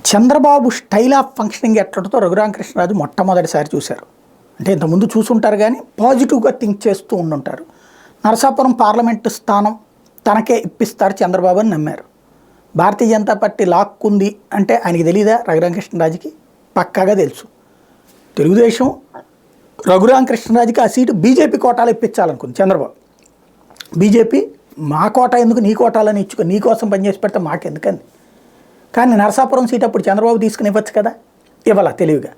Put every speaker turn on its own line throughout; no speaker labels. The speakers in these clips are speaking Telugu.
చంద్రబాబు స్టైల్ ఆఫ్ ఫంక్షనింగ్ ఎట్లుంటుందో రఘురామకృష్ణరాజు మొట్టమొదటిసారి చూశారు. అంటే ఇంతకుముందు చూసుంటారు కానీ పాజిటివ్గా థింక్ చేస్తూ ఉండుంటారు. నరసాపురం పార్లమెంటు స్థానం తనకే ఇప్పిస్తారు చంద్రబాబు అని నమ్మారు. భారతీయ జనతా పార్టీ లాక్కుంది అంటే ఆయనకి తెలియదా? రఘురామకృష్ణరాజుకి పక్కాగా తెలుసు. తెలుగుదేశం రఘురామకృష్ణరాజుకి ఆ సీటు బీజేపీ కోటాలు ఇప్పించాలనుకుంది చంద్రబాబు. బీజేపీ మా కోట ఎందుకు, నీ కోటాలని ఇచ్చుకో, నీ కోసం పనిచేసి పెడితే మాకెందుకంది. కానీ నరసాపురం సీట్ అప్పుడు చంద్రబాబు తీసుకుని ఇవ్వచ్చు కదా, ఇవ్వాల తెలివిగా.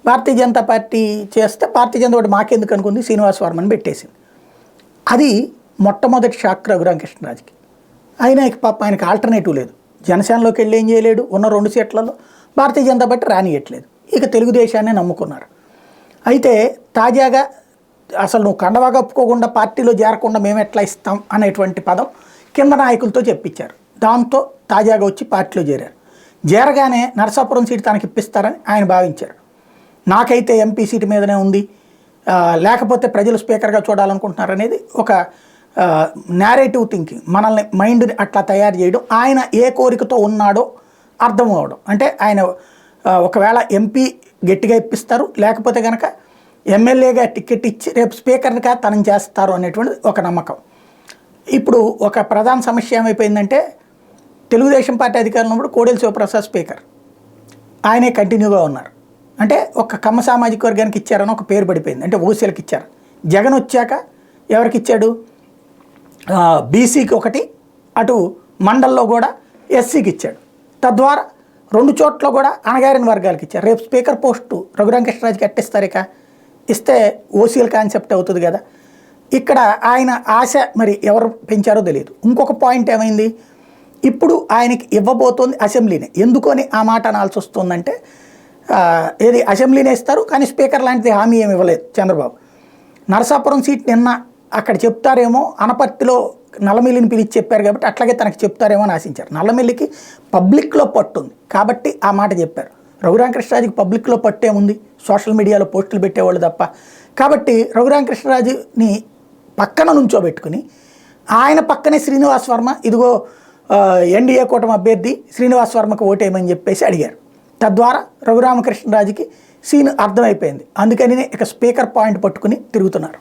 భారతీయ జనతా పార్టీ చేస్తే భారతీయ జనతా పార్టీ మాకెందుకు అనుకుంది, శ్రీనివాస్ వర్మని పెట్టేసింది. అది మొట్టమొదటి షాక్ రఘురామకృష్ణరాజుకి. ఆయనకి ఆల్టర్నేటివ్ లేదు. జనసేనలోకి వెళ్ళి ఏం చేయలేడు. ఉన్న 2 సీట్లలో భారతీయ జనతా పార్టీ రానియట్లేదు. ఇక తెలుగుదేశాన్ని నమ్ముకున్నారు. అయితే తాజాగా అసలు నువ్వు కండవా కప్పుకోకుండా పార్టీలో చేరకుండా మేము ఎట్లా ఇస్తాం అనేటువంటి పదం కింద నాయకులతో చెప్పించారు. దాంతో తాజాగా వచ్చి పార్టీలో చేరారు. చేరగానే నరసాపురం సీటు తనకి ఇప్పిస్తారని ఆయన భావించారు. నాకైతే ఎంపీ సీటు మీదనే ఉంది, లేకపోతే ప్రజలు స్పీకర్గా చూడాలనుకుంటున్నారు అనేది ఒక నేరేటివ్ థింకింగ్, మనల్ని మైండ్ని అట్లా తయారు చేయడం. ఆయన ఏ కోరికతో ఉన్నాడో అర్థం అవడం. అంటే ఆయన ఒకవేళ ఎంపీ గట్టిగా ఇప్పిస్తారు, లేకపోతే కనుక ఎమ్మెల్యేగా టికెట్ ఇచ్చి రేపు స్పీకర్గా తనని చేస్తారు అనేటువంటిది ఒక నమ్మకం. ఇప్పుడు ఒక ప్రధాన సమస్య ఏమైపోయిందంటే, తెలుగుదేశం పార్టీ అధికారంలో ఉన్నప్పుడు కోడెల శివప్రసాద్ స్పీకర్, ఆయనే కంటిన్యూగా ఉన్నారు. అంటే ఒక కమ్మ సామాజిక వర్గానికి ఇచ్చారని ఒక పేరు పడిపోయింది. అంటే ఓసీలకు ఇచ్చారు. జగన్ వచ్చాక ఎవరికి ఇచ్చాడు? బీసీకి ఒకటి, అటు మండల్లో కూడా ఎస్సీకి ఇచ్చాడు. తద్వారా 2 చోట్ల కూడా అణగారిన వర్గాలకు ఇచ్చారు. రేపు స్పీకర్ పోస్టు రఘురామకృష్ణరాజుకి ఎట్టిస్తారు. ఇక ఇస్తే ఓసీఎల్ కాన్సెప్ట్ అవుతుంది కదా. ఇక్కడ ఆయన ఆశ మరి ఎవరు పెంచారో తెలియదు. ఇంకొక పాయింట్ ఏమైంది, ఇప్పుడు ఆయనకి ఇవ్వబోతోంది అసెంబ్లీనే. ఎందుకని ఆ మాట అనాల్సి వస్తుందంటే, ఏది అసెంబ్లీనే ఇస్తారు కానీ స్పీకర్ లాంటిది హామీ ఏమి ఇవ్వలేదు చంద్రబాబు. నరసాపురం సీట్ నిన్న అక్కడ చెప్తారేమో, అనపర్తిలో నల్లమిల్లిని పిలిచి చెప్పారు కాబట్టి అట్లాగే తనకి చెప్తారేమో అని ఆశించారు. నల్లమిల్లికి పబ్లిక్లో పట్టు ఉంది కాబట్టి ఆ మాట చెప్పారు. రఘురామకృష్ణరాజుకి పబ్లిక్లో పట్టేముంది, సోషల్ మీడియాలో పోస్టులు పెట్టేవాళ్ళు తప్ప. కాబట్టి రఘురామకృష్ణరాజుని పక్కన నుంచోబెట్టుకుని ఆయన పక్కనే శ్రీనివాస్ వర్మ, ఇదిగో ఎన్డీఏ కూటమి అభ్యర్థి శ్రీనివాస్ వర్మకు ఓటేయమని చెప్పేసి అడిగారు. తద్వారా రఘురామకృష్ణరాజుకి సీన్ అర్థమైపోయింది. అందుకని ఇక స్పీకర్ పాయింట్ పట్టుకుని తిరుగుతున్నారు.